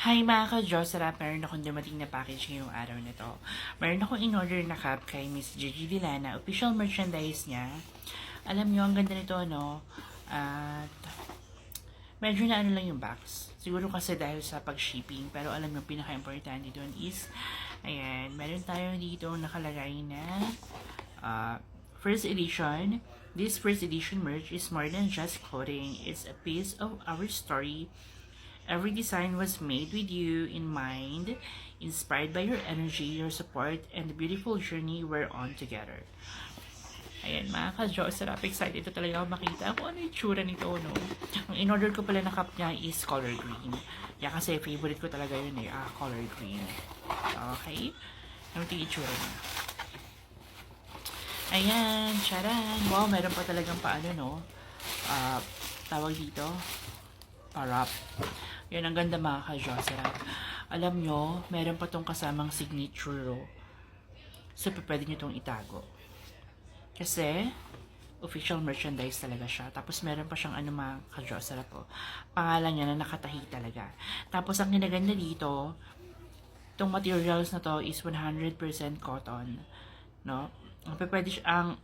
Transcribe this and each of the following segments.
Hi mga ka-Josera, meron akong dumating na package ngayong araw na to. Meron akong in-order na cup kay Miss Gigi Dilana, official merchandise niya. Alam niyo, ang ganda nito, no? At medyo na ano lang yung box. Siguro kasi dahil sa pag-shipping, pero alam niyo, pinaka-importante doon is, ayan, meron tayo dito nakalagay na first edition. This first edition merch is more than just clothing. It's a piece of our story. Every design was made with you in mind, inspired by your energy, your support, and the beautiful journey we're on together. Ayan, mga ka-Diyos, sarap excited ito talaga ako makita kung ano yung tsura nito, no? Ang in-order ko pala na cup niya is color green. Yeah, kasi favorite ko talaga yun eh, color green. Okay? Ano yung itsura niya? Ayan, charan! Wow, meron pa talagang paano, no? Tawag dito, parap. Yan, ang ganda mga ka-Josera. Alam nyo, meron pa tong kasamang signature. So, pwede nyo tong itago. Kasi, official merchandise talaga siya. Tapos, meron pa siyang ano mga ka-Josera po. Pangalan niya na nakatahi talaga. Tapos, ang ginaganda dito, itong materials na to is 100% cotton. No? Pwede siyang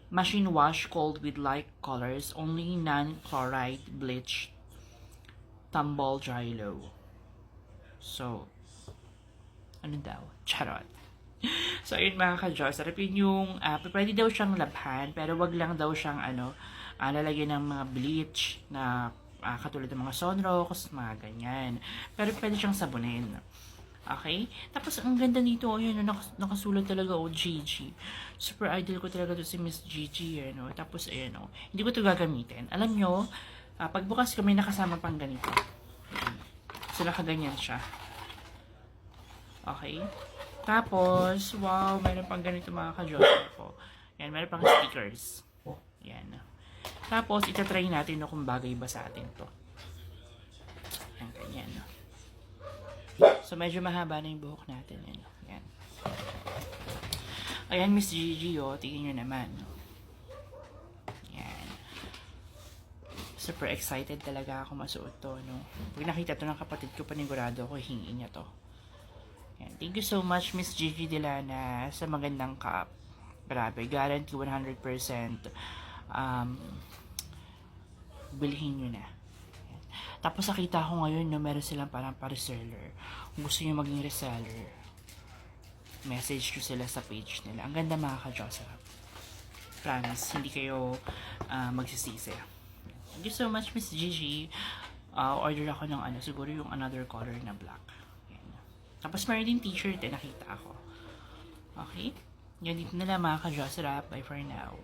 machine wash cold with light colors, only non-chloride bleach, tumble dry low. So, ano daw? Charot. So, ayun mga ka-Diyos, sarapin yung, pwede daw siyang labhan, pero wag lang daw siyang, lalagyan ng mga bleach na katulad ng mga sunrocks, mga ganyan. Pero pwede siyang sabunin. Okay? Tapos, ang ganda nito, ayun, nakasulat talaga, Gigi. Super idol ko talaga to si Miss Gigi, ano. Tapos, ayun, hindi ko to gagamitin. Alam nyo, pagbukas ko may nakasama pang ganito. So, nakaganyan siya. Okay? Tapos, wow, mayroon pang ganito mga ka-Diyos po. Yan, mayroon pang stickers. Yan. Tapos, itatry natin kung bagay ba sa atin to. Yan, ganyan. So, medyo mahaba na yung buhok natin. Yan. Ayan, Miss Gigi, tingin nyo naman. Yan. Super excited talaga ako masuot to, no? Pag nakita to ng kapatid ko, panigurado ako, hingin niya to. Yan. Thank you so much, Miss Gigi Dilana, sa magandang cup. Grabe, guarantee 100%. Bilhin nyo na. Tapos nakita ko ngayon na meron silang parang pa-reseller. Kung gusto nyo maging reseller, message nyo sila sa page nila. Ang ganda mga ka-Josera. Promise, hindi kayo magsisisi. Thank you so much, Miss Gigi. Order ako ng siguro yung another color na black. Yan. Tapos meron din t-shirt nakita ako. Okay? Yan dito na lang mga ka-Josera. Bye for now.